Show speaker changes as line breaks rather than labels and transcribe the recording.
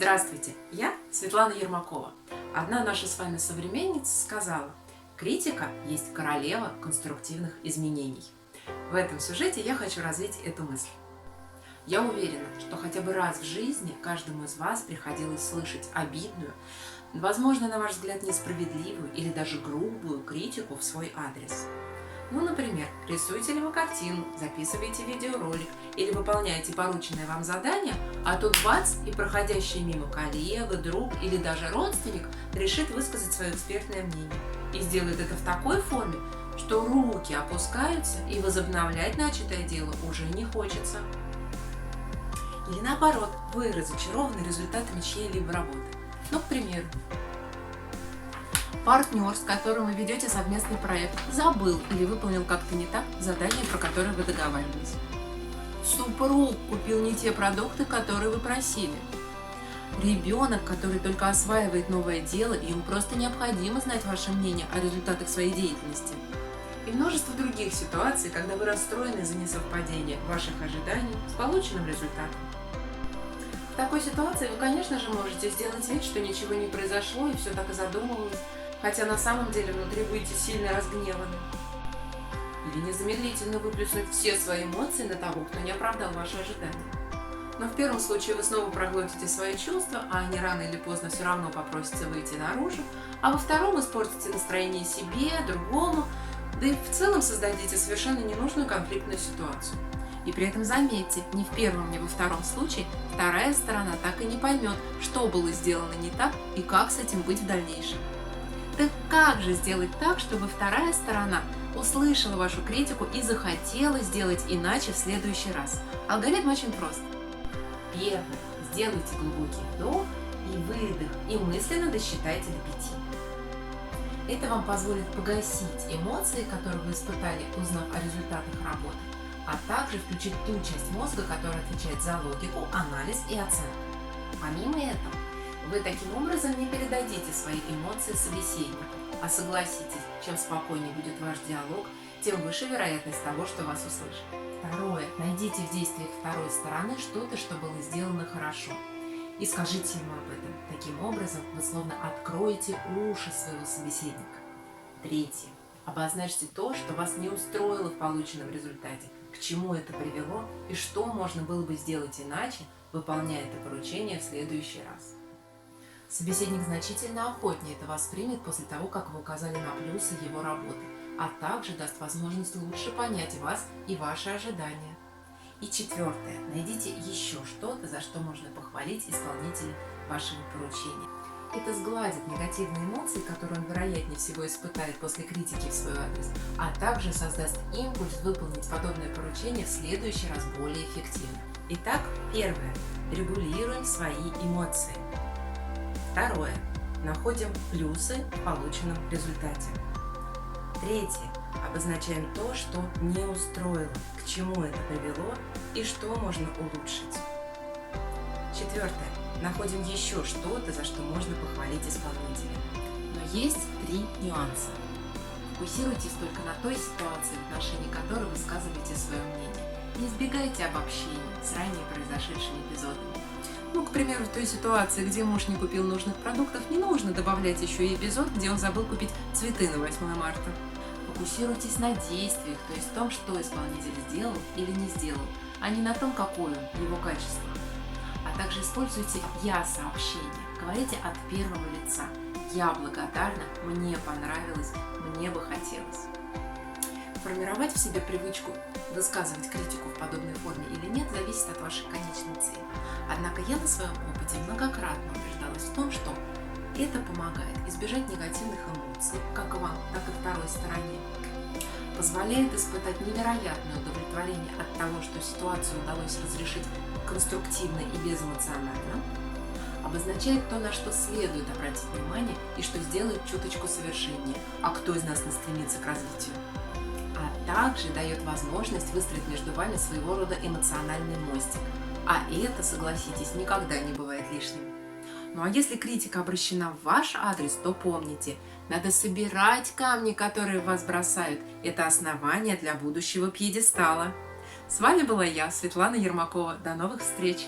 Здравствуйте, я Светлана Ермакова. Одна наша с вами современница сказала: критика есть королева конструктивных изменений. В этом сюжете я хочу развить эту мысль. Я уверена, что хотя бы раз в жизни каждому из вас приходилось слышать обидную, возможно, на ваш взгляд, несправедливую или даже грубую критику в свой адрес. Ну, например, рисуете ли вы картину, записываете видеоролик или выполняете порученное вам задание, а тут бац, и проходящий мимо коллега, друг или даже родственник решит высказать свое экспертное мнение. И сделает это в такой форме, что руки опускаются и возобновлять начатое дело уже не хочется. Или наоборот, вы разочарованы результатами чьей-либо работы. Ну, к примеру, партнер, с которым вы ведете совместный проект, забыл или выполнил как-то не так задание, про которое вы договаривались. Супруг купил не те продукты, которые вы просили. Ребенок, который только осваивает новое дело, и ему просто необходимо знать ваше мнение о результатах своей деятельности. И множество других ситуаций, когда вы расстроены из-за несовпадения ваших ожиданий с полученным результатом. В такой ситуации вы, конечно же, можете сделать вид, что ничего не произошло и все так и задумывалось, хотя на самом деле внутри будете сильно разгневаны. Или незамедлительно выплеснуть все свои эмоции на того, кто не оправдал ваши ожидания. Но в первом случае вы снова проглотите свои чувства, а они рано или поздно все равно попросятся выйти наружу, а во втором испортите настроение себе, другому, да и в целом создадите совершенно ненужную конфликтную ситуацию. И при этом заметьте, ни в первом, ни во втором случае вторая сторона так и не поймет, что было сделано не так и как с этим быть в дальнейшем. Так как же сделать так, чтобы вторая сторона услышала вашу критику и захотела сделать иначе в следующий раз? Алгоритм очень прост. Первое. Сделайте глубокий вдох и выдох, и мысленно досчитайте до 5. Это вам позволит погасить эмоции, которые вы испытали, узнав о результатах работы, а также включить ту часть мозга, которая отвечает за логику, анализ и оценку. Помимо этого, вы таким образом не передадите свои эмоции собеседнику, а согласитесь, чем спокойнее будет ваш диалог, тем выше вероятность того, что вас услышат. Второе. Найдите в действиях второй стороны что-то, что было сделано хорошо, и скажите ему об этом. Таким образом, вы словно откроете уши своего собеседника. Третье. Обозначьте то, что вас не устроило в полученном результате, к чему это привело и что можно было бы сделать иначе, выполняя это поручение в следующий раз. Собеседник значительно охотнее это воспримет после того, как вы указали на плюсы его работы, а также даст возможность лучше понять вас и ваши ожидания. И четвертое. Найдите еще что-то, за что можно похвалить исполнителя вашего поручения. Это сгладит негативные эмоции, которые он вероятнее всего испытает после критики в свой адрес, а также создаст импульс выполнить подобное поручение в следующий раз более эффективно. Итак, первое. Регулируем свои эмоции. Второе. Находим плюсы в полученном результате. Третье. Обозначаем то, что не устроило, к чему это привело и что можно улучшить. Четвертое. Находим еще что-то, за что можно похвалить исполнителя. Но есть 3 нюанса. Фокусируйтесь только на той ситуации, в отношении которой вы высказываете свое мнение. Не избегайте обобщений с ранее произошедшими эпизодами. Ну, к примеру, в той ситуации, где муж не купил нужных продуктов, не нужно добавлять еще и эпизод, где он забыл купить цветы на 8 марта. Фокусируйтесь на действиях, то есть том, что исполнитель сделал или не сделал, а не на том, какое он, его качество. А также используйте «я-сообщение». Говорите от первого лица. «Я благодарна», «мне понравилось», «мне бы хотелось». Формировать в себе привычку высказывать критику в подобной форме или нет, зависит от вашей конечной цели. Однако я на своем опыте многократно убеждалась в том, что это помогает избежать негативных эмоций, как вам, так и второй стороне. Позволяет испытать невероятное удовлетворение от того, что ситуацию удалось разрешить конструктивно и безэмоционально. Обозначает то, на что следует обратить внимание и что сделает чуточку совершеннее, а кто из нас не стремится к развитию. А также дает возможность выстроить между вами своего рода эмоциональный мостик. А это, согласитесь, никогда не бывает лишним. Ну а если критика обращена в ваш адрес, то помните, надо собирать камни, которые в вас бросают. Это основание для будущего пьедестала. С вами была я, Светлана Ермакова. До новых встреч!